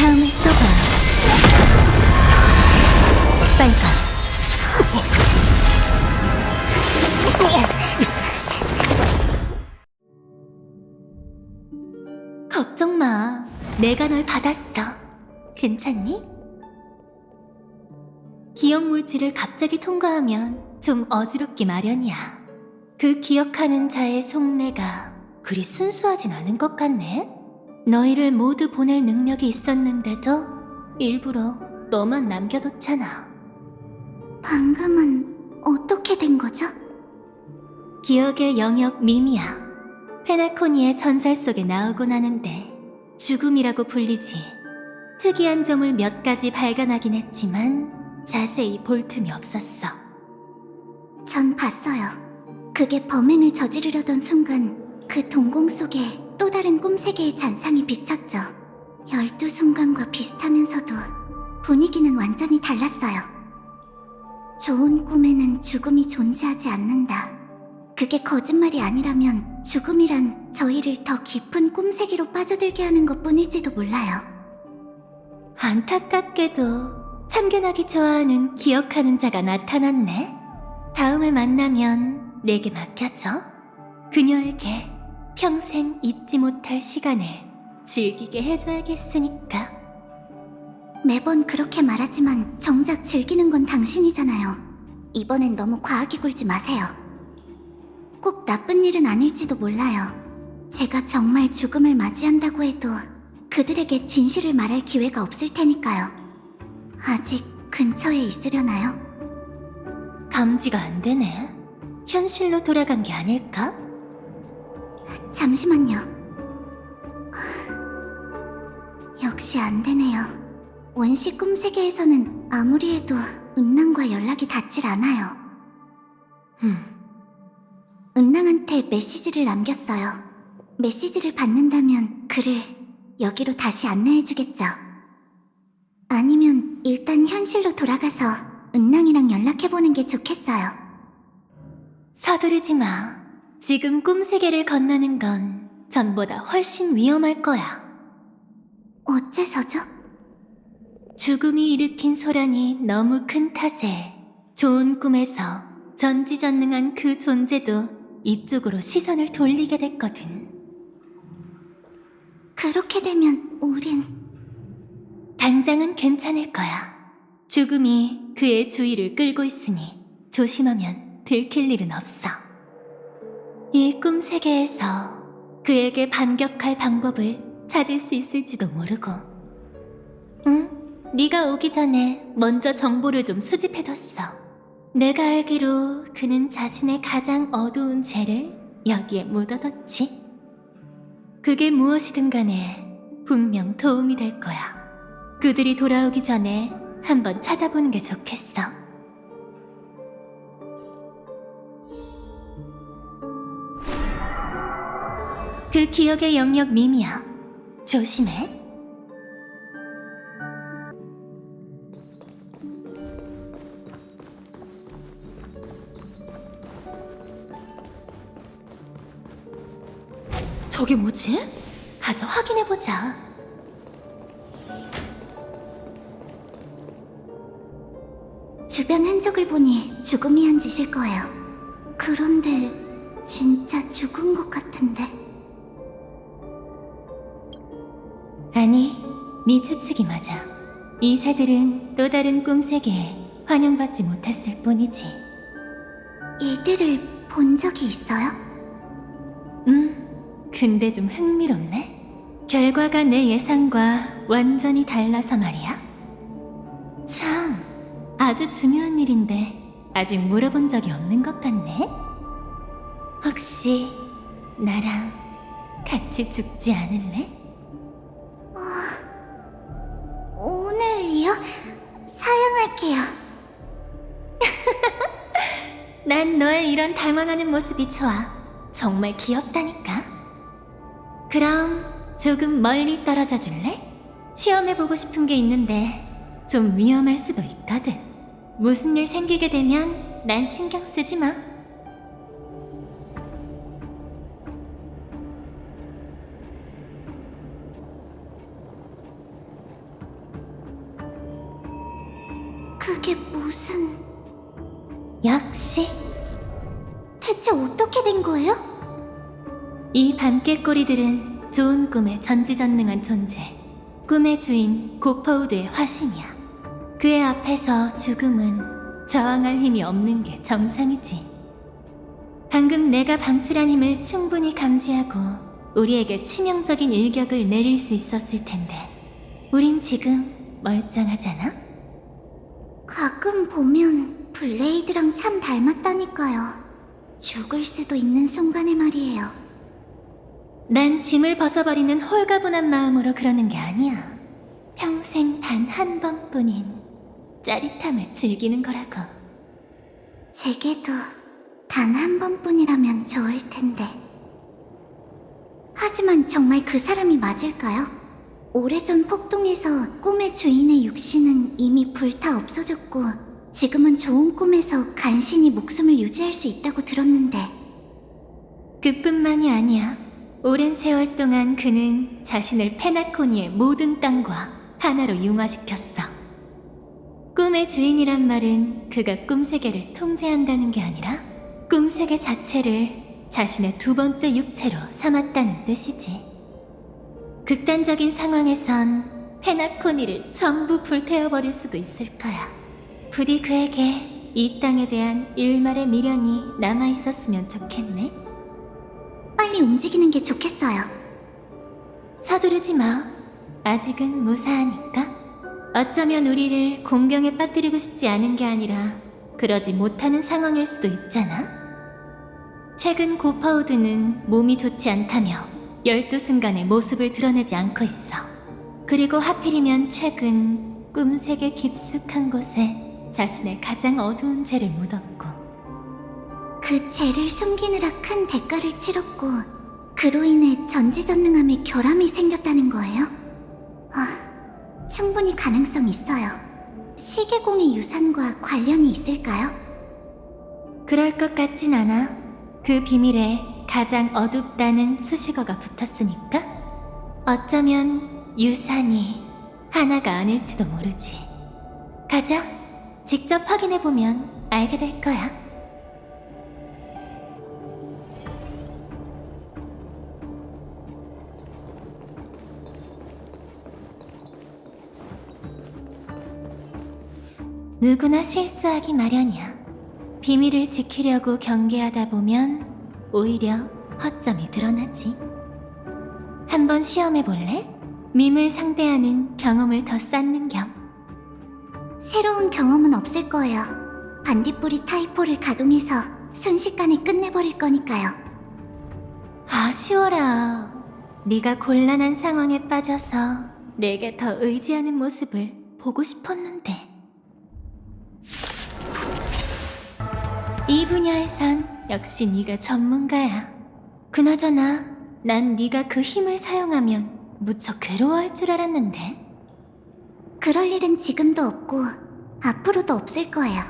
다음에 또 봐. 빨간. 걱정 마. 내가 널 받았어. 괜찮니? 기억 물질을 갑자기 통과하면 좀 어지럽기 마련이야. 그 기억하는 자의 속내가 그리 순수하진 않은 것 같네. 너희를 모두 보낼 능력이 있었는데도 일부러 너만 남겨뒀잖아. 방금은 어떻게 된 거죠? 기억의 영역 미미야. 페나코니의 전설 속에 나오곤 하는데 죽음이라고 불리지. 특이한 점을 몇 가지 발견하긴 했지만 자세히 볼 틈이 없었어. 전 봤어요. 그게 범행을 저지르려던 순간 그 동공 속에 또 다른 꿈세계의 잔상이 비쳤죠. 12순간과 비슷하면서도 분위기는 완전히 달랐어요. 좋은 꿈에는 죽음이 존재하지 않는다. 그게 거짓말이 아니라면 죽음이란 저희를 더 깊은 꿈세계로 빠져들게 하는 것뿐일지도 몰라요. 안타깝게도 참견하기 좋아하는 기억하는 자가 나타났네. 다음에 만나면 내게 맡겨줘. 그녀에게 평생 잊지 못할 시간을 즐기게 해줘야겠으니까. 매번 그렇게 말하지만 정작 즐기는 건 당신이잖아요. 이번엔 너무 과하게 굴지 마세요. 꼭 나쁜 일은 아닐지도 몰라요. 제가 정말 죽음을 맞이한다고 해도 그들에게 진실을 말할 기회가 없을 테니까요. 아직 근처에 있으려나요? 감지가 안 되네. 현실로 돌아간 게 아닐까? 잠시만요. 역시 안 되네요. 원시 꿈세계에서는 아무리 해도 은랑과 연락이 닿질 않아요. 은랑한테 메시지를 남겼어요. 메시지를 받는다면 그를 여기로 다시 안내해주겠죠. 아니면 일단 현실로 돌아가서 은랑이랑 연락해보는 게 좋겠어요. 서두르지 마. 지금 꿈세계를 건너는 건 전보다 훨씬 위험할 거야. 어째서죠? 죽음이 일으킨 소란이 너무 큰 탓에 좋은 꿈에서 전지전능한 그 존재도 이쪽으로 시선을 돌리게 됐거든. 그렇게 되면 우린... 당장은 괜찮을 거야. 죽음이 그의 주의를 끌고 있으니 조심하면 들킬 일은 없어. 이 꿈 세계에서 그에게 반격할 방법을 찾을 수 있을지도 모르고. 응? 네가 오기 전에 먼저 정보를 좀 수집해뒀어. 내가 알기로 그는 자신의 가장 어두운 죄를 여기에 묻어뒀지. 그게 무엇이든 간에 분명 도움이 될 거야. 그들이 돌아오기 전에 한번 찾아보는 게 좋겠어. 그 기억의 영역 미미야. 조심해. 저게 뭐지? 가서 확인해보자. 주변 흔적을 보니 죽음이 한 짓일 거예요. 그런데 진짜 죽은 것 같은데. 아니, 네 추측이 맞아. 이 새들은 또 다른 꿈세계에 환영받지 못했을 뿐이지. 이들을 본 적이 있어요? 근데 좀 흥미롭네. 결과가 내 예상과 완전히 달라서 말이야. 참, 아주 중요한 일인데 아직 물어본 적이 없는 것 같네. 혹시 나랑 같이 죽지 않을래? 오늘이요? 사양할게요. 난 너의 이런 당황하는 모습이 좋아. 정말 귀엽다니까. 그럼 조금 멀리 떨어져 줄래? 시험해보고 싶은 게 있는데 좀 위험할 수도 있거든. 무슨 일 생기게 되면 난 신경 쓰지 마. 그게 무슨... 역시 대체 어떻게 된 거예요? 이 밤깨꼬리들은 좋은 꿈에 전지전능한 존재, 꿈의 주인 고퍼우드의 화신이야. 그의 앞에서 죽음은 저항할 힘이 없는 게 정상이지. 방금 내가 방출한 힘을 충분히 감지하고 우리에게 치명적인 일격을 내릴 수 있었을 텐데 우린 지금 멀쩡하잖아? 가끔 보면 블레이드랑 참 닮았다니까요. 죽을 수도 있는 순간에 말이에요. 난 짐을 벗어버리는 홀가분한 마음으로 그러는 게 아니야. 평생 단 한 번뿐인 짜릿함을 즐기는 거라고. 제게도 단 한 번뿐이라면 좋을 텐데. 하지만 정말 그 사람이 맞을까요? 오래전 폭동에서 꿈의 주인의 육신은 이미 불타 없어졌고 지금은 좋은 꿈에서 간신히 목숨을 유지할 수 있다고 들었는데. 그뿐만이 아니야. 오랜 세월 동안 그는 자신을 페나코니의 모든 땅과 하나로 융화시켰어. 꿈의 주인이란 말은 그가 꿈세계를 통제한다는 게 아니라 꿈세계 자체를 자신의 두 번째 육체로 삼았다는 뜻이지. 극단적인 상황에선 페나코니를 전부 불태워버릴 수도 있을 거야. 부디 그에게 이 땅에 대한 일말의 미련이 남아있었으면 좋겠네. 빨리 움직이는 게 좋겠어요. 서두르지 마. 아직은 무사하니까. 어쩌면 우리를 공경에 빠뜨리고 싶지 않은 게 아니라 그러지 못하는 상황일 수도 있잖아. 최근 고파우드는 몸이 좋지 않다며 12순간의 모습을 드러내지 않고 있어. 그리고 하필이면 최근 꿈세계 깊숙한 곳에 자신의 가장 어두운 죄를 묻었고 그 죄를 숨기느라 큰 대가를 치렀고 그로 인해 전지전능함에 결함이 생겼다는 거예요? 충분히 가능성 있어요. 시계공의 유산과 관련이 있을까요? 그럴 것 같진 않아. 그 비밀에 가장 어둡다는 수식어가 붙었으니까. 어쩌면 유산이 하나가 아닐지도 모르지. 가자. 직접 확인해보면 알게 될 거야. 누구나 실수하기 마련이야. 비밀을 지키려고 경계하다 보면 오히려 허점이 드러나지. 한번 시험해볼래? 밈을 상대하는 경험을 더 쌓는 겸. 새로운 경험은 없을 거예요. 반딧불이 타이포를 가동해서 순식간에 끝내버릴 거니까요. 아쉬워라. 네가 곤란한 상황에 빠져서 내게 더 의지하는 모습을 보고 싶었는데. 이 분야에선 역시 네가 전문가야. 그나저나 난 네가 그 힘을 사용하면 무척 괴로워할 줄 알았는데. 그럴 일은 지금도 없고 앞으로도 없을 거예요.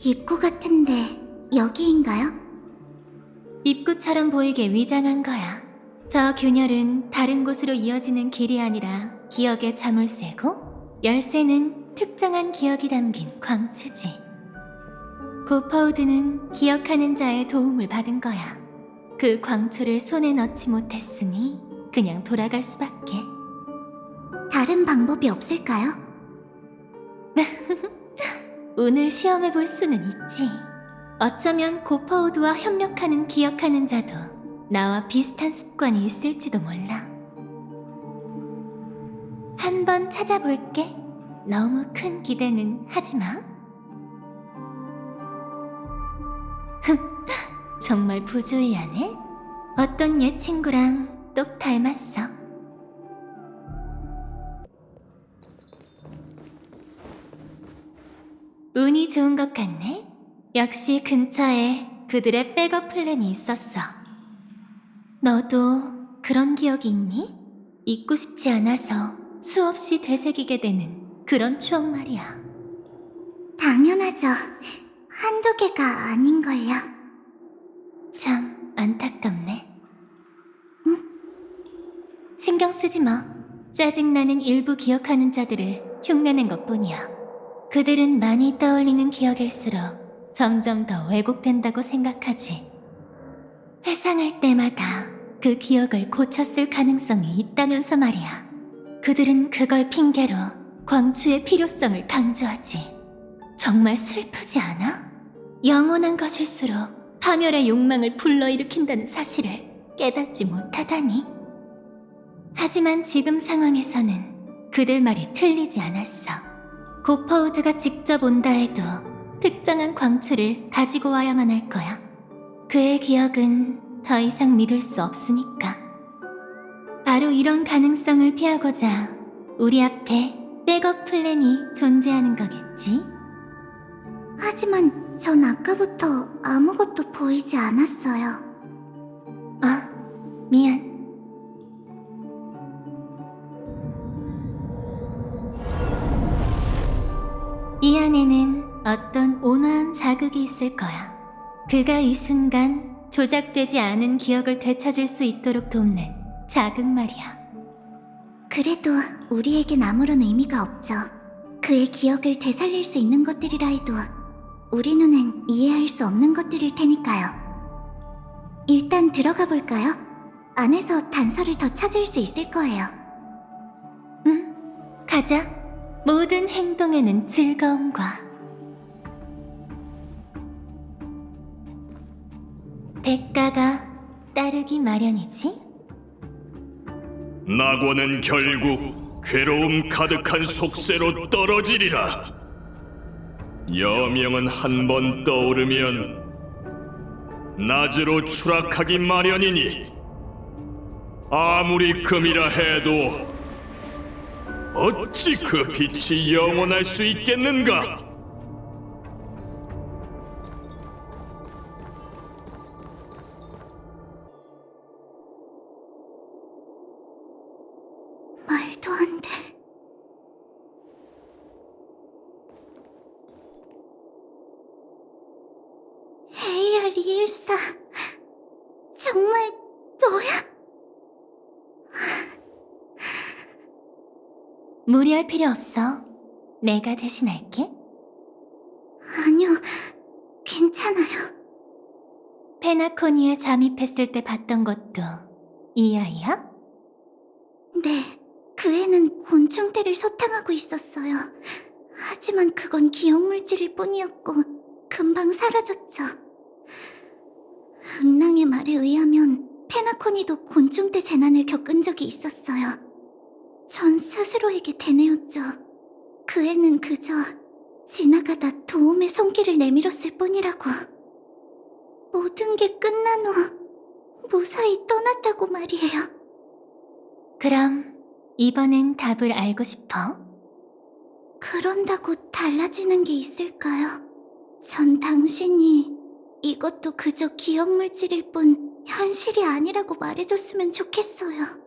입구 같은데 여기인가요? 입구처럼 보이게 위장한 거야. 저 균열은 다른 곳으로 이어지는 길이 아니라 기억의 자물쇠고, 열쇠는 특정한 기억이 담긴 광추지. 고퍼우드는 기억하는 자의 도움을 받은 거야. 그 광추를 손에 넣지 못했으니 그냥 돌아갈 수밖에. 다른 방법이 없을까요? 오늘 시험해 볼 수는 있지. 어쩌면 고퍼우드와 협력하는 기억하는 자도 나와 비슷한 습관이 있을지도 몰라. 한번 찾아볼게. 너무 큰 기대는 하지 마. 정말 부주의하네. 어떤 옛 친구랑 똑 닮았어. 운이 좋은 것 같네. 역시 근처에 그들의 백업 플랜이 있었어. 너도 그런 기억이 있니? 잊고 싶지 않아서 수없이 되새기게 되는 그런 추억 말이야. 당연하죠. 한두 개가 아닌걸요. 참 안타깝네. 신경 쓰지 마. 짜증나는 일부 기억하는 자들을 흉내낸 것뿐이야. 그들은 많이 떠올리는 기억일수록 점점 더 왜곡된다고 생각하지. 회상할 때마다 그 기억을 고쳤을 가능성이 있다면서 말이야. 그들은 그걸 핑계로 광추의 필요성을 강조하지. 정말 슬프지 않아? 영원한 것일수록 파멸의 욕망을 불러일으킨다는 사실을 깨닫지 못하다니. 하지만 지금 상황에서는 그들 말이 틀리지 않았어. 고퍼우드가 직접 온다 해도 특정한 광추를 가지고 와야만 할 거야. 그의 기억은 더 이상 믿을 수 없으니까. 바로 이런 가능성을 피하고자 우리 앞에 백업 플랜이 존재하는 거겠지? 하지만 전 아까부터 아무것도 보이지 않았어요. 아, 미안. 이 안에는 어떤 온화한 자극이 있을 거야. 그가 이 순간 조작되지 않은 기억을 되찾을 수 있도록 돕는 자극 말이야. 그래도 우리에겐 아무런 의미가 없죠. 그의 기억을 되살릴 수 있는 것들이라 해도 우리 눈엔 이해할 수 없는 것들일 테니까요. 일단 들어가 볼까요? 안에서 단서를 더 찾을 수 있을 거예요. 응, 가자. 모든 행동에는 즐거움과 대가가 따르기 마련이지? 낙원은 결국 괴로움 가득한 속세로 떨어지리라. 여명은 한 번 떠오르면 낮으로 추락하기 마련이니 아무리 금이라 해도 어찌 그 빛이 영원할 수 있겠는가? 말도 안 돼. AR214 정말 너야? 무리할 필요 없어. 내가 대신할게. 아니요, 괜찮아요. 페나코니에 잠입했을 때 봤던 것도 이 아이야? 네, 그 애는 곤충떼를 소탕하고 있었어요. 하지만 그건 기억물질일 뿐이었고 금방 사라졌죠. 은랑의 말에 의하면 페나코니도 곤충떼 재난을 겪은 적이 있었어요. 전 스스로에게 되뇌었죠. 그 애는 그저 지나가다 도움의 손길을 내밀었을 뿐이라고. 모든 게 끝난 후 무사히 떠났다고 말이에요. 그럼 이번엔 답을 알고 싶어? 그런다고 달라지는 게 있을까요? 전 당신이 이것도 그저 기억물질일 뿐 현실이 아니라고 말해줬으면 좋겠어요.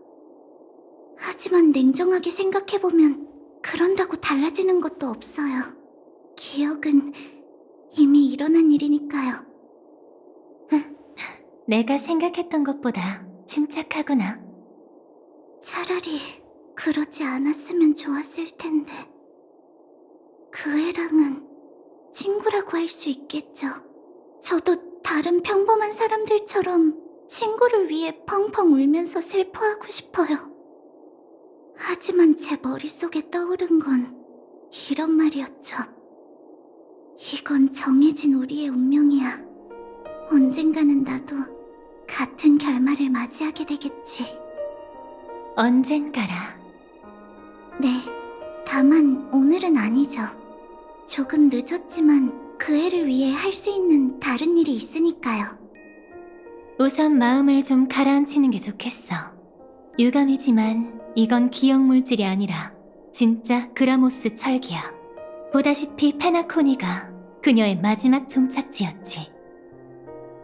하지만 냉정하게 생각해보면 그런다고 달라지는 것도 없어요. 기억은 이미 일어난 일이니까요. 내가 생각했던 것보다 침착하구나. 차라리 그러지 않았으면 좋았을 텐데. 그 애랑은 친구라고 할 수 있겠죠. 저도 다른 평범한 사람들처럼 친구를 위해 펑펑 울면서 슬퍼하고 싶어요. 하지만 제 머릿속에 떠오른 건 이런 말이었죠. 이건 정해진 우리의 운명이야. 언젠가는 나도 같은 결말을 맞이하게 되겠지. 언젠가라. 네, 다만 오늘은 아니죠. 조금 늦었지만 그 애를 위해 할 수 있는 다른 일이 있으니까요. 우선 마음을 좀 가라앉히는 게 좋겠어. 유감이지만 이건 기억물질이 아니라 진짜 그라모스 철기야. 보다시피 페나코니가 그녀의 마지막 종착지였지.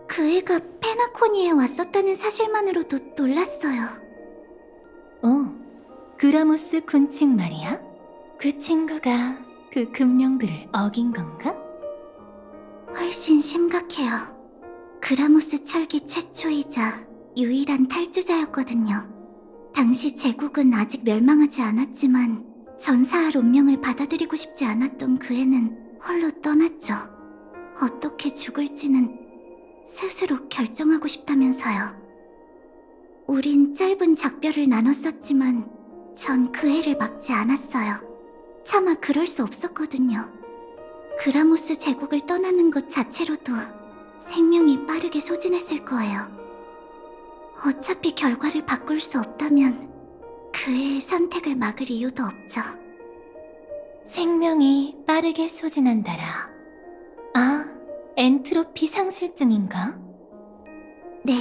그 애가 페나코니에 왔었다는 사실만으로도 놀랐어요. 오, 그라모스 군칭 말이야? 그 친구가 그 금령들을 어긴 건가? 훨씬 심각해요. 그라모스 철기 최초이자 유일한 탈주자였거든요. 당시 제국은 아직 멸망하지 않았지만 전사할 운명을 받아들이고 싶지 않았던 그 애는 홀로 떠났죠. 어떻게 죽을지는 스스로 결정하고 싶다면서요. 우린 짧은 작별을 나눴었지만 전 그 애를 막지 않았어요. 차마 그럴 수 없었거든요. 그라모스 제국을 떠나는 것 자체로도 생명이 빠르게 소진했을 거예요. 어차피 결과를 바꿀 수 없다면 그 애의 선택을 막을 이유도 없죠. 생명이 빠르게 소진한다라. 아, 엔트로피 상실증인가? 네,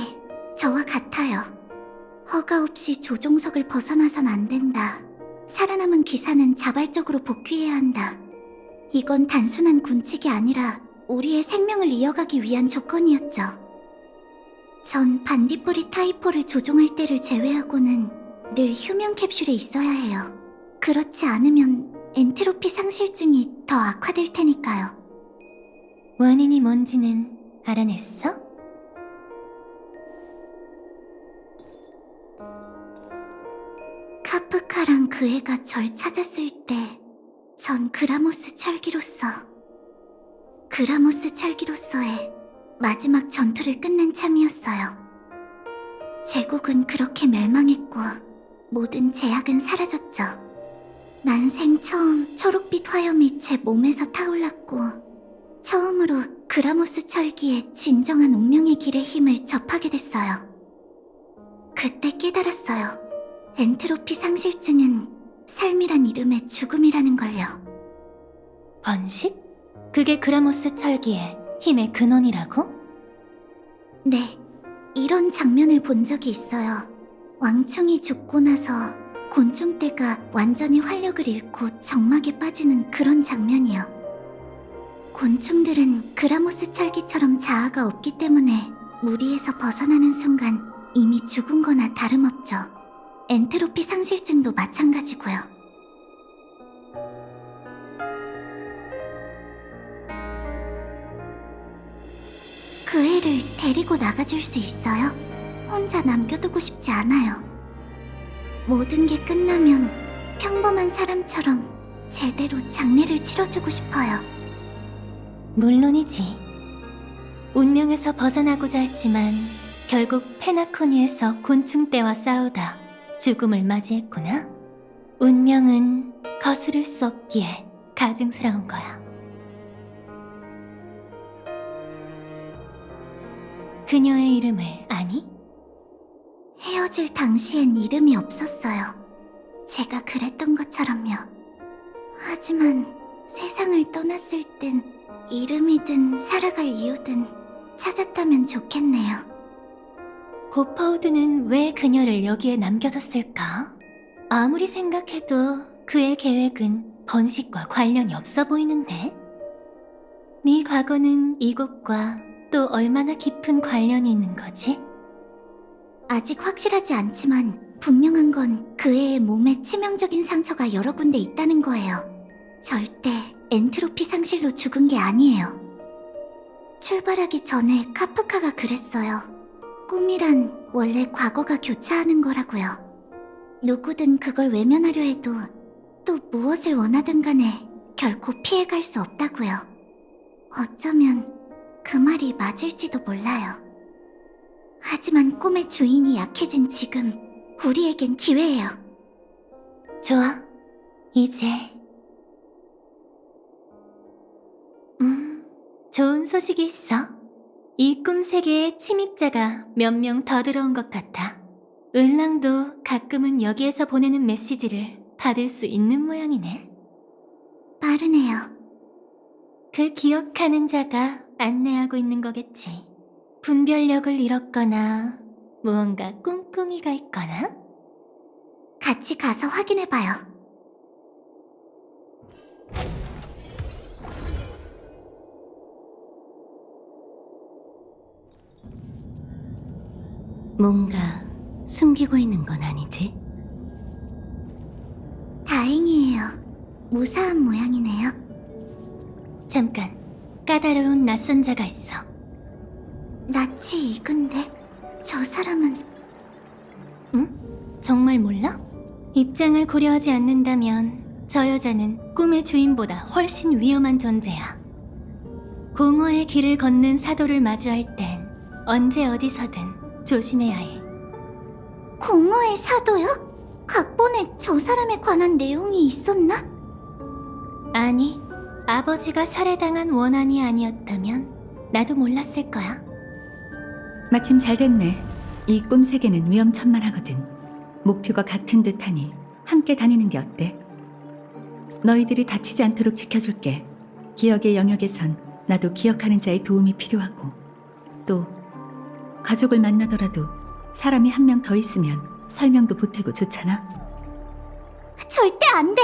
저와 같아요. 허가 없이 조종석을 벗어나선 안 된다. 살아남은 기사는 자발적으로 복귀해야 한다. 이건 단순한 군칙이 아니라 우리의 생명을 이어가기 위한 조건이었죠. 전 반딧불이 타이포를 조종할 때를 제외하고는 늘 휴면 캡슐에 있어야 해요. 그렇지 않으면 엔트로피 상실증이 더 악화될 테니까요. 원인이 뭔지는 알아냈어? 카프카랑 그 애가 절 찾았을 때 전 그라모스 철기로서의 마지막 전투를 끝낸 참이었어요. 제국은 그렇게 멸망했고 모든 제약은 사라졌죠. 난생 처음 초록빛 화염이 제 몸에서 타올랐고 처음으로 그라모스 철기의 진정한 운명의 길의 힘을 접하게 됐어요. 그때 깨달았어요. 엔트로피 상실증은 삶이란 이름의 죽음이라는 걸요. 번식? 그게 그라모스 철기의 힘의 근원이라고? 네, 이런 장면을 본 적이 있어요. 왕충이 죽고 나서 곤충떼가 완전히 활력을 잃고 적막에 빠지는 그런 장면이요. 곤충들은 그라모스 철기처럼 자아가 없기 때문에 무리에서 벗어나는 순간 이미 죽은 거나 다름없죠. 엔트로피 상실증도 마찬가지고요. 그 애를 데리고 나가줄 수 있어요? 혼자 남겨두고 싶지 않아요. 모든 게 끝나면 평범한 사람처럼 제대로 장례를 치러주고 싶어요. 물론이지. 운명에서 벗어나고자 했지만 결국 페나코니에서 곤충떼와 싸우다 죽음을 맞이했구나. 운명은 거스를 수 없기에 가증스러운 거야. 그녀의 이름을 아니? 헤어질 당시엔 이름이 없었어요. 제가 그랬던 것처럼요. 하지만 세상을 떠났을 땐 이름이든 살아갈 이유든 찾았다면 좋겠네요. 고퍼우드는 왜 그녀를 여기에 남겨뒀을까? 아무리 생각해도 그의 계획은 번식과 관련이 없어 보이는데? 네 과거는 이곳과 또 얼마나 깊은 관련이 있는 거지? 아직 확실하지 않지만 분명한 건 그 애의 몸에 치명적인 상처가 여러 군데 있다는 거예요. 절대 엔트로피 상실로 죽은 게 아니에요. 출발하기 전에 카프카가 그랬어요. 꿈이란 원래 과거가 교차하는 거라고요. 누구든 그걸 외면하려 해도 또 무엇을 원하든 간에 결코 피해갈 수 없다고요. 어쩌면 그 말이 맞을지도 몰라요. 하지만 꿈의 주인이 약해진 지금 우리에겐 기회예요. 좋아. 이제 좋은 소식이 있어. 이 꿈 세계에 침입자가 몇 명 더 들어온 것 같아. 은랑도 가끔은 여기에서 보내는 메시지를 받을 수 있는 모양이네. 빠르네요. 그 기억하는 자가 안내하고 있는 거겠지. 분별력을 잃었거나 무언가 꿍꿍이가 있거나. 같이 가서 확인해봐요. 뭔가 숨기고 있는 건 아니지? 다행이에요. 무사한 모양이네요. 잠깐, 까다로운 낯선 자가 있어. 낯이 익은데 저 사람은 응? 정말 몰라? 입장을 고려하지 않는다면 저 여자는 꿈의 주인보다 훨씬 위험한 존재야. 공허의 길을 걷는 사도를 마주할 땐 언제 어디서든 조심해야 해. 공허의 사도요? 각본에 저 사람에 관한 내용이 있었나? 아니, 아버지가 살해당한 원한이 아니었다면 나도 몰랐을 거야. 마침 잘 됐네. 이 꿈 세계는 위험천만하거든. 목표가 같은 듯하니 함께 다니는 게 어때? 너희들이 다치지 않도록 지켜줄게. 기억의 영역에선 나도 기억하는 자의 도움이 필요하고, 또 가족을 만나더라도 사람이 한 명 더 있으면 설명도 보태고 좋잖아. 절대 안 돼!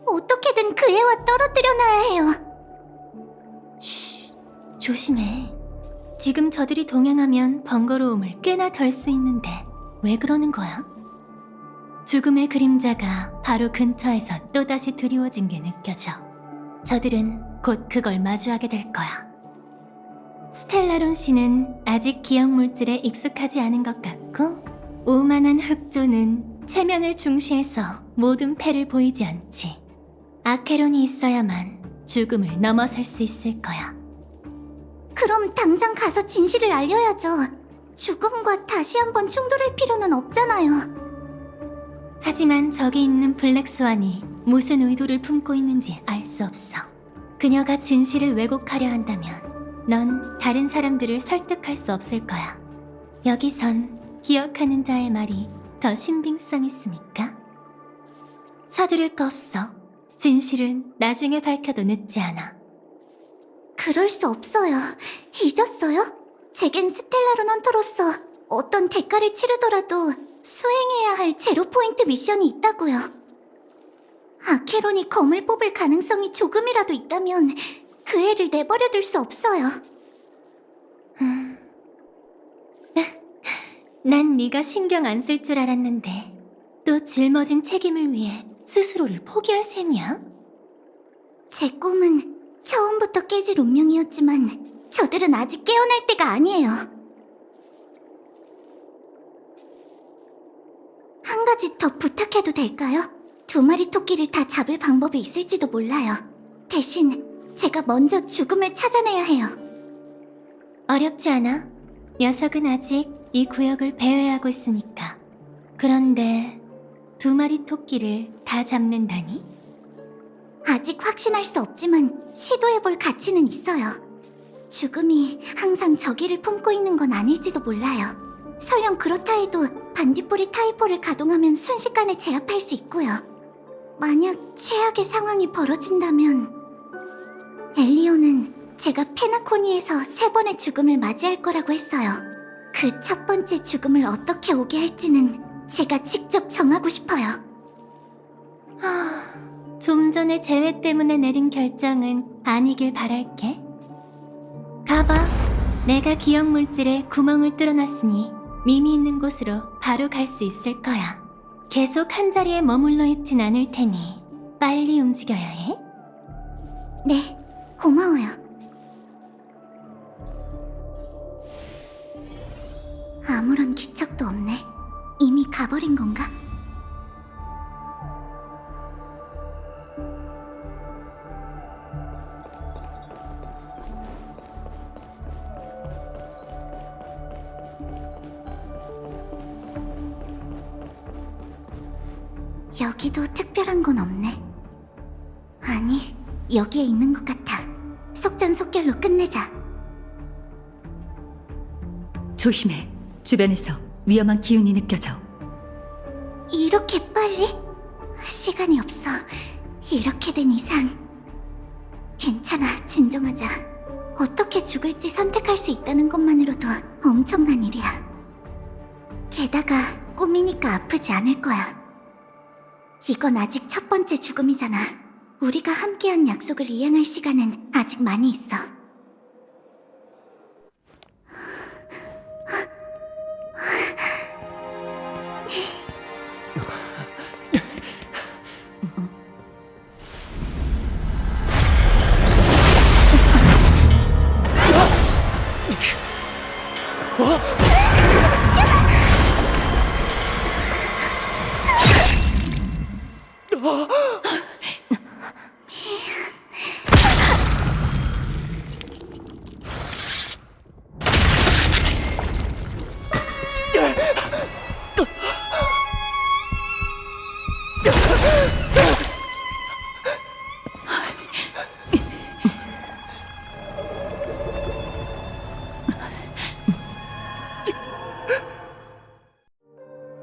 어떻게든 그 애와 떨어뜨려놔야 해요. 쉬, 조심해. 지금 저들이 동행하면 번거로움을 꽤나 덜 수 있는데 왜 그러는 거야? 죽음의 그림자가 바로 근처에서 또다시 드리워진 게 느껴져. 저들은 곧 그걸 마주하게 될 거야. 스텔라론 씨는 아직 기억 물질에 익숙하지 않은 것 같고, 오만한 흑조는 체면을 중시해서 모든 패를 보이지 않지. 아케론이 있어야만 죽음을 넘어설 수 있을 거야. 그럼 당장 가서 진실을 알려야죠. 죽음과 다시 한번 충돌할 필요는 없잖아요. 하지만 저기 있는 블랙스완이 무슨 의도를 품고 있는지 알 수 없어. 그녀가 진실을 왜곡하려 한다면 넌 다른 사람들을 설득할 수 없을 거야. 여기선 기억하는 자의 말이 더 신빙성 있으니까. 서두를 거 없어. 진실은 나중에 밝혀도 늦지 않아. 그럴 수 없어요. 잊었어요? 제겐 스텔라론 헌터로서 어떤 대가를 치르더라도 수행해야 할 제로 포인트 미션이 있다고요. 아케론이 검을 뽑을 가능성이 조금이라도 있다면 그 애를 내버려둘 수 없어요. 난 네가 신경 안 쓸 줄 알았는데 또 짊어진 책임을 위해 스스로를 포기할 셈이야? 제 꿈은 처음부터 깨질 운명이었지만 저들은 아직 깨어날 때가 아니에요. 한 가지 더 부탁해도 될까요? 2마리 토끼를 다 잡을 방법이 있을지도 몰라요. 대신 제가 먼저 죽음을 찾아내야 해요. 어렵지 않아. 녀석은 아직 이 구역을 배회하고 있으니까. 그런데 2마리 토끼를 다 잡는다니? 아직 확신할 수 없지만 시도해볼 가치는 있어요. 죽음이 항상 저기를 품고 있는 건 아닐지도 몰라요. 설령 그렇다 해도 반딧불이 타이포를 가동하면 순식간에 제압할 수 있고요. 만약 최악의 상황이 벌어진다면 엘리오는 제가 페나코니에서 3번의 죽음을 맞이할 거라고 했어요. 그 첫 번째 죽음을 어떻게 오게 할지는 제가 직접 정하고 싶어요. 좀 전에 재회 때문에 내린 결정은 아니길 바랄게. 가봐. 내가 기억 물질에 구멍을 뚫어놨으니 미미 있는 곳으로 바로 갈 수 있을 거야. 계속 한 자리에 머물러 있진 않을 테니 빨리 움직여야 해. 네, 고마워요. 아무런 기척도 없네. 이미 가버린 건가? 여기도 특별한 건 없네. 아니, 여기에 있는 것 같아. 속전속결로 끝내자. 조심해. 주변에서 위험한 기운이 느껴져. 이렇게 빨리? 시간이 없어. 이렇게 된 이상. 괜찮아, 진정하자. 어떻게 죽을지 선택할 수 있다는 것만으로도 엄청난 일이야. 게다가 꿈이니까 아프지 않을 거야. 이건 아직 첫 번째 죽음이잖아. 우리가 함께한 약속을 이행할 시간은 아직 많이 있어.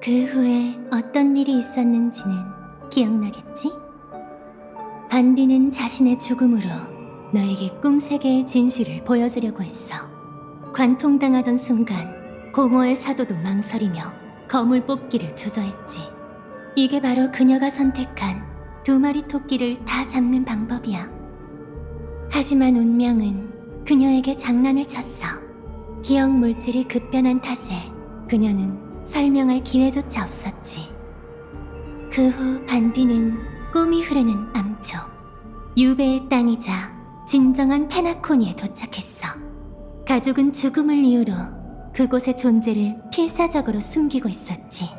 그 후에 어떤 일이 있었는지는 기억나겠지? 반디는 자신의 죽음으로 너에게 꿈세계의 진실을 보여주려고 했어. 관통당하던 순간 공허의 사도도 망설이며 검을 뽑기를 주저했지. 이게 바로 그녀가 선택한 2마리 토끼를 다 잡는 방법이야. 하지만 운명은 그녀에게 장난을 쳤어. 기억 물질이 급변한 탓에 그녀는 설명할 기회조차 없었지. 그 후 반디는 꿈이 흐르는 암초, 유배의 땅이자 진정한 페나코니에 도착했어. 가족은 죽음을 이유로 그곳의 존재를 필사적으로 숨기고 있었지.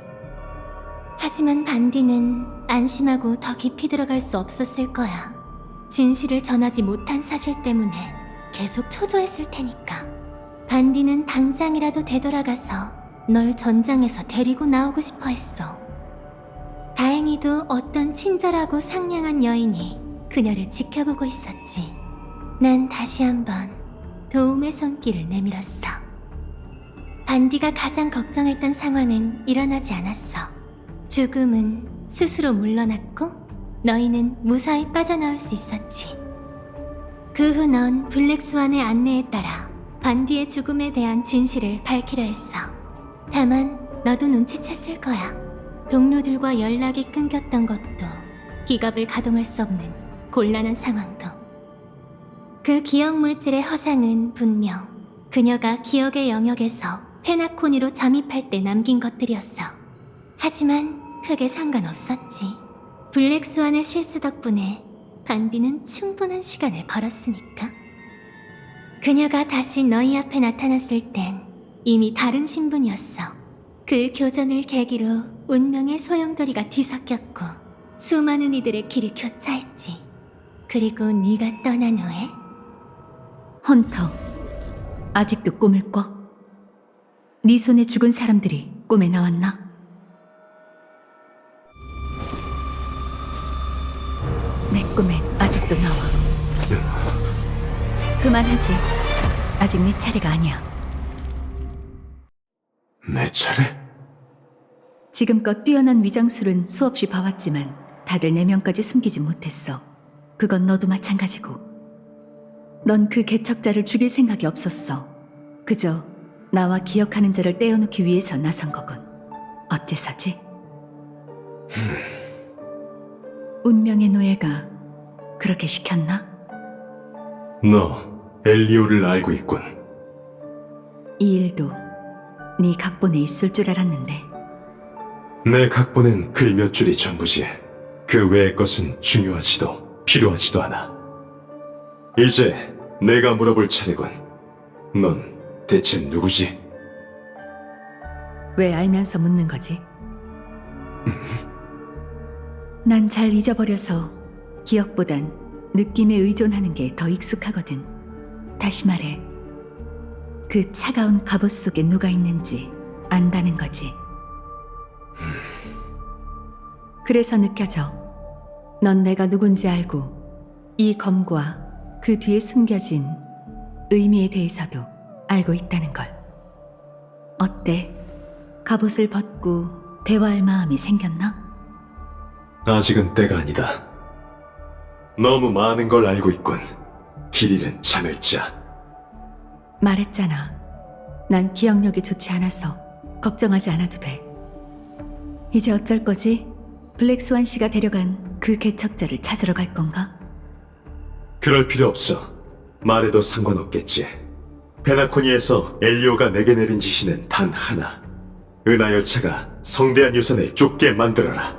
하지만 반디는 안심하고 더 깊이 들어갈 수 없었을 거야. 진실을 전하지 못한 사실 때문에 계속 초조했을 테니까. 반디는 당장이라도 되돌아가서 널 전장에서 데리고 나오고 싶어 했어. 다행히도 어떤 친절하고 상냥한 여인이 그녀를 지켜보고 있었지. 난 다시 한번 도움의 손길을 내밀었어. 반디가 가장 걱정했던 상황은 일어나지 않았어. 죽음은 스스로 물러났고 너희는 무사히 빠져나올 수 있었지. 그 후 넌 블랙스완의 안내에 따라 반디의 죽음에 대한 진실을 밝히려 했어. 다만 너도 눈치챘을 거야. 동료들과 연락이 끊겼던 것도, 기갑을 가동할 수 없는 곤란한 상황도. 그 기억 물질의 허상은 분명 그녀가 기억의 영역에서 페나코니로 잠입할 때 남긴 것들이었어. 하지만 크게 상관없었지. 블랙스완의 실수 덕분에 반디는 충분한 시간을 벌었으니까. 그녀가 다시 너희 앞에 나타났을 땐 이미 다른 신분이었어. 그 교전을 계기로 운명의 소용돌이가 뒤섞였고 수많은 이들의 길이 교차했지. 그리고 네가 떠난 후에 헌터, 아직도 꿈을 꿔? 네 손에 죽은 사람들이 꿈에 나왔나? 내 꿈엔 아직도 나와. 그만하지. 아직 네 차례가 아니야. 내 차례? 지금껏 뛰어난 위장술은 수없이 봐왔지만 다들 내면까지 숨기지 못했어. 그건 너도 마찬가지고. 넌 그 개척자를 죽일 생각이 없었어. 그저 나와 기억하는 자를 떼어놓기 위해서 나선 거군. 어째서지? 운명의 노예가 그렇게 시켰나? 너 엘리오를 알고 있군. 이 일도 네 각본에 있을 줄 알았는데. 내 각본엔 글 몇 줄이 전부지. 그 외의 것은 중요하지도 필요하지도 않아. 이제 내가 물어볼 차례군. 넌 대체 누구지? 왜 알면서 묻는 거지? 난 잘 잊어버려서 기억보단 느낌에 의존하는 게 더 익숙하거든. 다시 말해, 그 차가운 갑옷 속에 누가 있는지 안다는 거지. 그래서 느껴져. 넌 내가 누군지 알고 이 검과 그 뒤에 숨겨진 의미에 대해서도 알고 있다는 걸. 어때? 갑옷을 벗고 대화할 마음이 생겼나? 아직은 때가 아니다. 너무 많은 걸 알고 있군. 길 잃은 자멸자. 말했잖아. 난 기억력이 좋지 않아서 걱정하지 않아도 돼. 이제 어쩔 거지? 블랙스완 씨가 데려간 그 개척자를 찾으러 갈 건가? 그럴 필요 없어. 말해도 상관없겠지. 페나코니에서 엘리오가 내게 내린 지시는 단 하나. 은하열차가 성대한 유선을 쫓게 만들어라.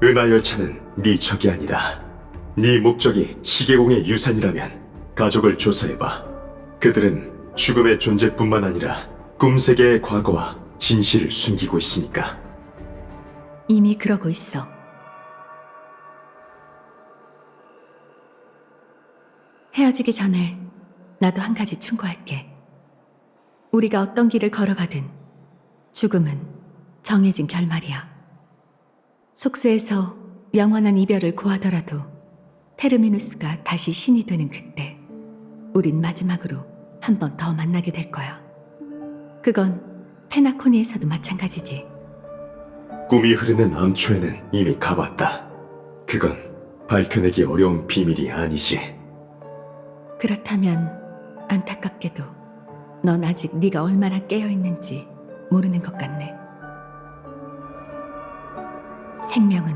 은하열차는 네 적이 아니다. 네 목적이 시계공의 유산이라면 가족을 조사해봐. 그들은 죽음의 존재뿐만 아니라 꿈세계의 과거와 진실을 숨기고 있으니까. 이미 그러고 있어. 헤어지기 전에 나도 한 가지 충고할게. 우리가 어떤 길을 걸어가든 죽음은 정해진 결말이야. 속세에서 영원한 이별을 고하더라도 테르미누스가 다시 신이 되는 그때 우린 마지막으로 한 번 더 만나게 될 거야. 그건 페나코니에서도 마찬가지지. 꿈이 흐르는 암초에는 이미 가봤다. 그건 밝혀내기 어려운 비밀이 아니지. 그렇다면 안타깝게도 넌 아직 네가 얼마나 깨어있는지 모르는 것 같네. 생명은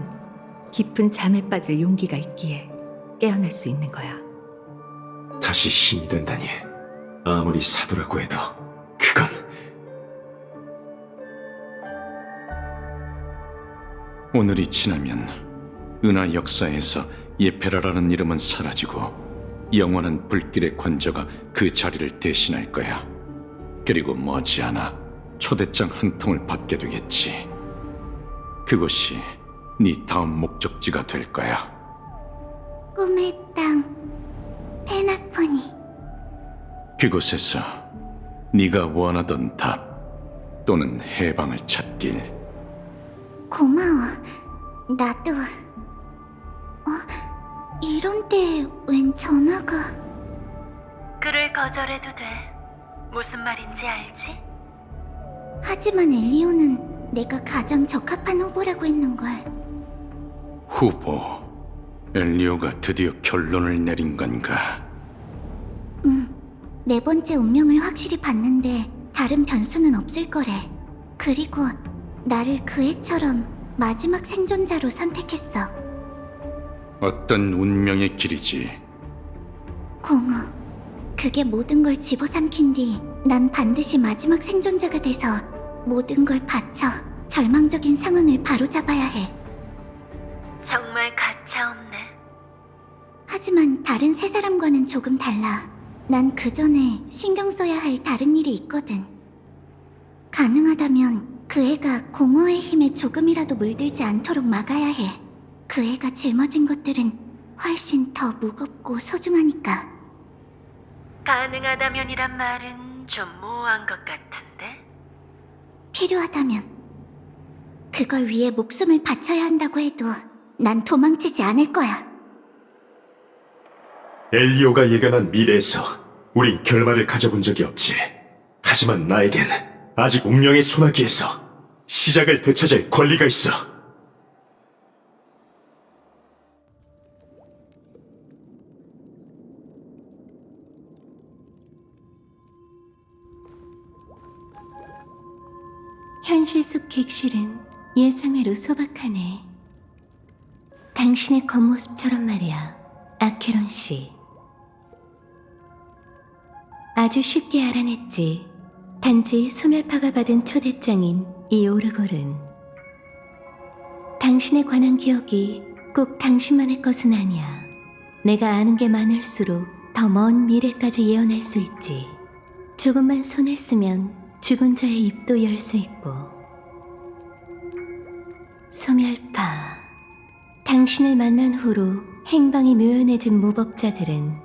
깊은 잠에 빠질 용기가 있기에 깨어날 수 있는 거야. 다시 신이 된다니. 아무리 사도라고 해도 그건 오늘이 지나면 은하 역사에서 예페라라는 이름은 사라지고 영원한 불길의 관저가 그 자리를 대신할 거야. 그리고 머지않아 초대장 한 통을 받게 되겠지. 그곳이 네 다음 목적지가 될 거야. 꿈의 땅, 페나코니. 그곳에서 네가 원하던 답 또는 해방을 찾길. 고마워. 나도. 이런 때 웬 전화가... 글을 거절해도 돼. 무슨 말인지 알지? 하지만 엘리오는 내가 가장 적합한 후보라고 했는걸. 후보, 엘리오가 드디어 결론을 내린 건가? 네 번째 운명을 확실히 봤는데 다른 변수는 없을 거래. 그리고 나를 그 애처럼 마지막 생존자로 선택했어. 어떤 운명의 길이지? 공허. 그게 모든 걸 집어삼킨 뒤 난 반드시 마지막 생존자가 돼서 모든 걸 바쳐 절망적인 상황을 바로잡아야 해. 정말 가차없네. 하지만 다른 세 사람과는 조금 달라. 난 그 전에 신경 써야 할 다른 일이 있거든. 가능하다면 그 애가 공허의 힘에 조금이라도 물들지 않도록 막아야 해. 그 애가 짊어진 것들은 훨씬 더 무겁고 소중하니까. 가능하다면이란 말은 좀 모호한 것 같은데? 필요하다면. 그걸 위해 목숨을 바쳐야 한다고 해도 난 도망치지 않을 거야. 엘리오가 예견한 미래에서 우린 결말을 가져본 적이 없지. 하지만 나에겐 아직 운명의 소나기에서 시작을 되찾을 권리가 있어. 현실 속 객실은 예상외로 소박하네. 당신의 겉모습처럼 말이야, 아케론 씨. 아주 쉽게 알아냈지. 단지 소멸파가 받은 초대장인 이 오르골은 당신에 관한 기억이 꼭 당신만의 것은 아니야. 내가 아는 게 많을수록 더 먼 미래까지 예언할 수 있지. 조금만 손을 쓰면 죽은 자의 입도 열 수 있고. 소멸파. 당신을 만난 후로 행방이 묘연해진 무법자들은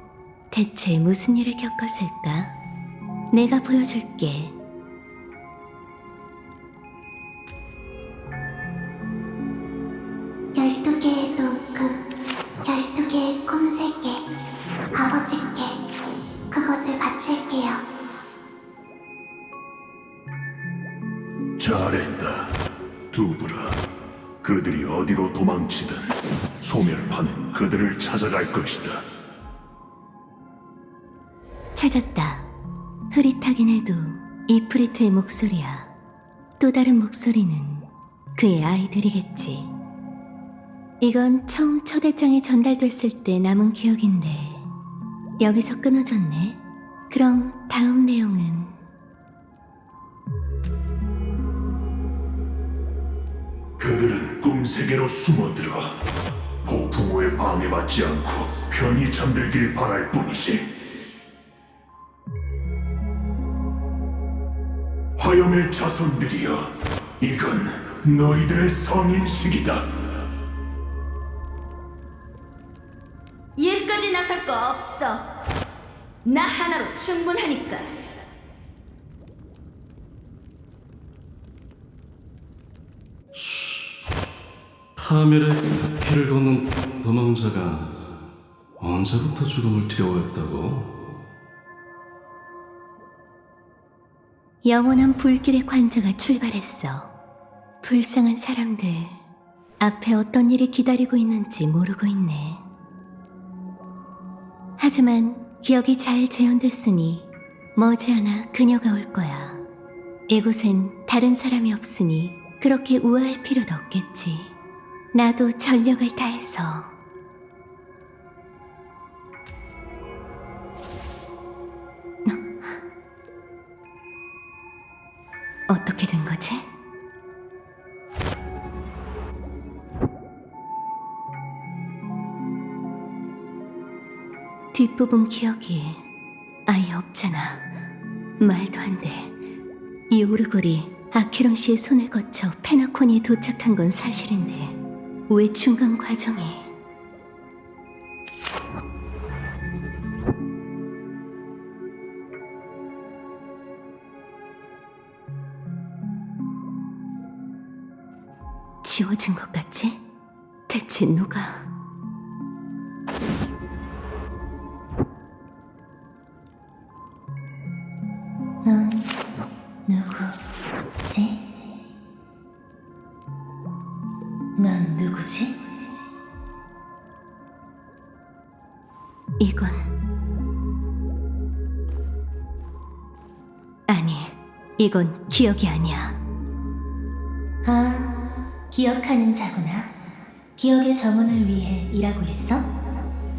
대체 무슨 일을 겪었을까? 내가 보여줄게. 열두 개의 도급, 12개의 꿈세계, 아버지께 그것을 바칠게요. 잘했다, 두브라. 그들이 어디로 도망치든 소멸파는 그들을 찾아갈 것이다. 찾았다. 흐릿하긴 해도 이프리트의 목소리야. 또 다른 목소리는 그의 아이들이겠지. 이건 처음 초대장이 전달됐을 때 남은 기억인데 여기서 끊어졌네. 그럼 다음 내용은? 그들은 꿈세계로 숨어들어 폭풍우에 방해받지 않고 편히 잠들길 바랄 뿐이지. 화염의 자손들이여, 이건 너희들의 성인식이다. 얘까지 나설 거 없어. 나 하나로 충분하니까. 파멸의 길을 걷는 도망자가 언제부터 죽음을 두려워했다고? 영원한 불길의 관자가 출발했어. 불쌍한 사람들, 앞에 어떤 일이 기다리고 있는지 모르고 있네. 하지만 기억이 잘 재현됐으니 머지않아 그녀가 올 거야. 이곳엔 다른 사람이 없으니 그렇게 우아할 필요도 없겠지. 나도 전력을 다해서. 어떻게 된 거지? 뒷부분 기억이 아예 없잖아. 말도 안 돼. 이 오르골이 아케론 씨의 손을 거쳐 페나코니에 도착한 건 사실인데 왜 중간 과정이... 지워진 것 같지? 대체 누가... 넌 누구지? 넌 누구지? 이건... 아니, 이건 기억이 아니야. 아, 기억하는 자구나. 기억의 정원을 위해 일하고 있어?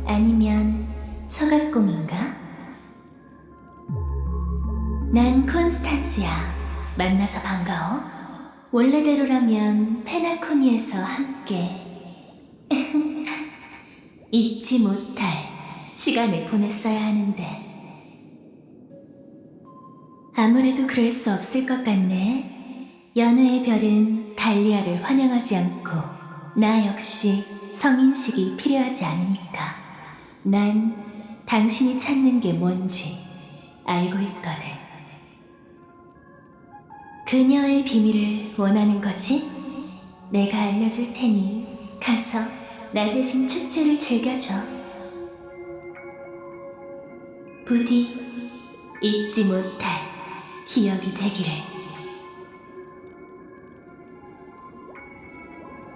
아니면 서각공인가? 난 콘스탄스야. 만나서 반가워. 원래대로라면 페나코니에서 함께 잊지 못할 시간을 보냈어야 하는데 아무래도 그럴 수 없을 것 같네. 연우의 별은 갈리아를 환영하지 않고 나 역시 성인식이 필요하지 않으니까 난 당신이 찾는 게 뭔지 알고 있거든. 그녀의 비밀을 원하는 거지? 내가 알려줄 테니 가서 나 대신 축제를 즐겨줘. 부디 잊지 못할 기억이 되기를.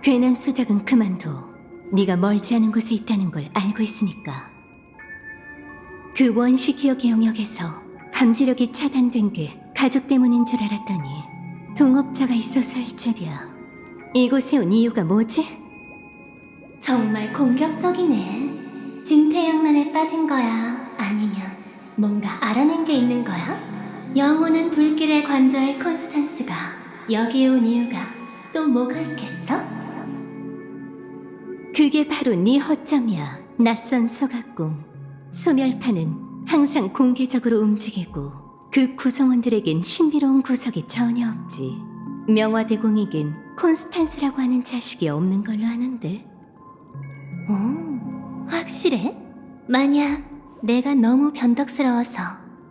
괜한 수작은 그만둬. 네가 멀지 않은 곳에 있다는 걸 알고 있으니까. 그 원시 기억의 영역에서 감지력이 차단된 게 가족 때문인 줄 알았더니 동업자가 있어서일 줄이야. 이곳에 온 이유가 뭐지? 정말 공격적이네. 진퇴양난에 빠진 거야? 아니면 뭔가 알아낸 게 있는 거야? 영원한 불길의 관자의 콘스탄스가 여기에 온 이유가 또 뭐가 있겠어? 그게 바로 네 허점이야. 낯선 소각공. 소멸파는 항상 공개적으로 움직이고 그 구성원들에겐 신비로운 구석이 전혀 없지. 명화대공에겐 콘스탄스라고 하는 자식이 없는 걸로 아는데. 오, 확실해? 만약 내가 너무 변덕스러워서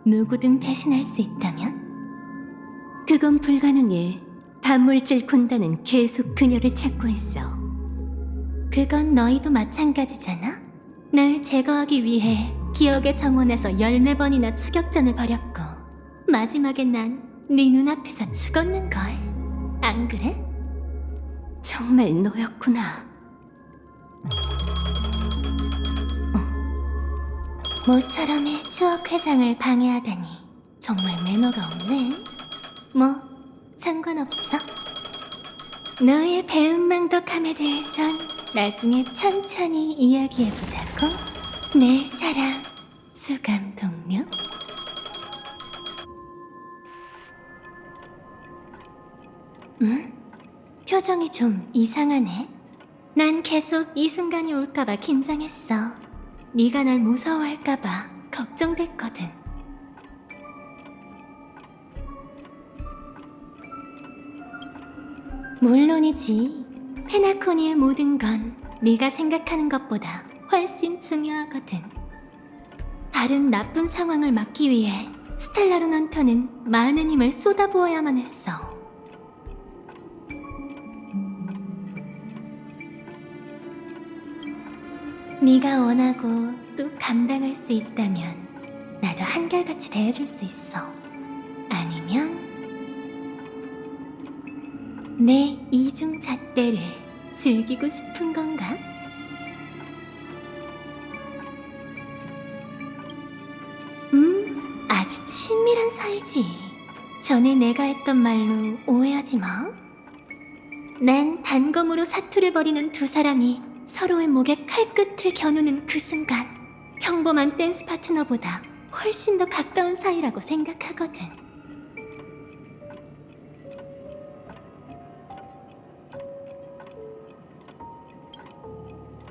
누구든 배신할 수 있다면? 그건 불가능해. 반물질 군단은 계속 그녀를 찾고 있어. 그건 너희도 마찬가지잖아? 날 제거하기 위해 기억의 정원에서 14번이나 추격전을 벌였고 마지막에 난 네 눈앞에서 죽었는걸. 안 그래? 정말 너였구나. 모처럼의 추억 회상을 방해하다니 정말 매너가 없네. 뭐 상관없어. 너의 배은망덕함에 대해선 나중에 천천히 이야기해보자고. 내 사랑 수감 동료. 응? 표정이 좀 이상하네. 난 계속 이 순간이 올까봐 긴장했어. 네가 날 무서워할까봐 걱정됐거든. 물론이지. 페나코니의 모든 건 네가 생각하는 것보다 훨씬 중요하거든. 다 다른 나쁜 상황을 막기 위해 스텔라론 헌터는 많은 힘을 쏟아부어야만 했어. 네가 원하고 또 감당할 수 있다면 나도 한결같이 대해줄 수 있어. 아니면 내 이중잣대를 즐기고 싶은 건가? 아주 친밀한 사이지. 전에 내가 했던 말로 오해하지 마. 난 단검으로 사투를 벌이는 두 사람이 서로의 목에 칼끝을 겨누는 그 순간 평범한 댄스 파트너보다 훨씬 더 가까운 사이라고 생각하거든.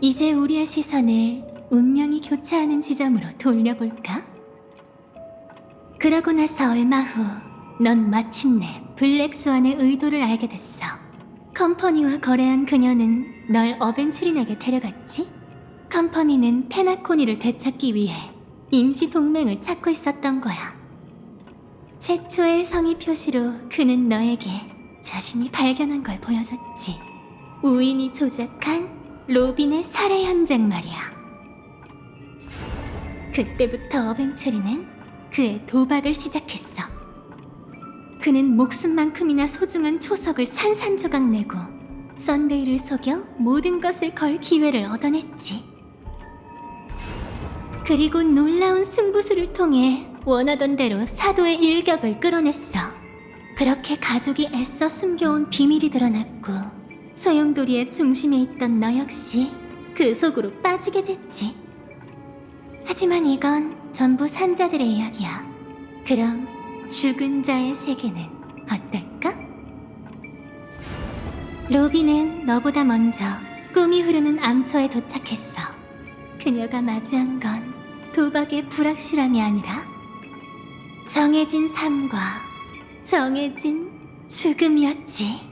이제 우리의 시선을 운명이 교차하는 지점으로 돌려볼까? 그러고 나서 얼마 후 넌 마침내 블랙스완의 의도를 알게 됐어. 컴퍼니와 거래한 그녀는 널 어벤츄린에게 데려갔지? 컴퍼니는 페나코니를 되찾기 위해 임시 동맹을 찾고 있었던 거야. 최초의 성의 표시로 그는 너에게 자신이 발견한 걸 보여줬지. 우인이 조작한 로빈의 살해 현장 말이야. 그때부터 어벤츄린은 그의 도박을 시작했어. 그는 목숨만큼이나 소중한 초석을 산산조각 내고 썬데이를 속여 모든 것을 걸 기회를 얻어냈지. 그리고 놀라운 승부수를 통해 원하던 대로 사도의 일격을 끌어냈어. 그렇게 가족이 애써 숨겨온 비밀이 드러났고 소용돌이의 중심에 있던 너 역시 그 속으로 빠지게 됐지. 하지만 이건 전부 산자들의 이야기야. 그럼 죽은 자의 세계는 어떨까? 로비는 너보다 먼저 꿈이 흐르는 암초에 도착했어. 그녀가 마주한 건 도박의 불확실함이 아니라 정해진 삶과 정해진 죽음이었지.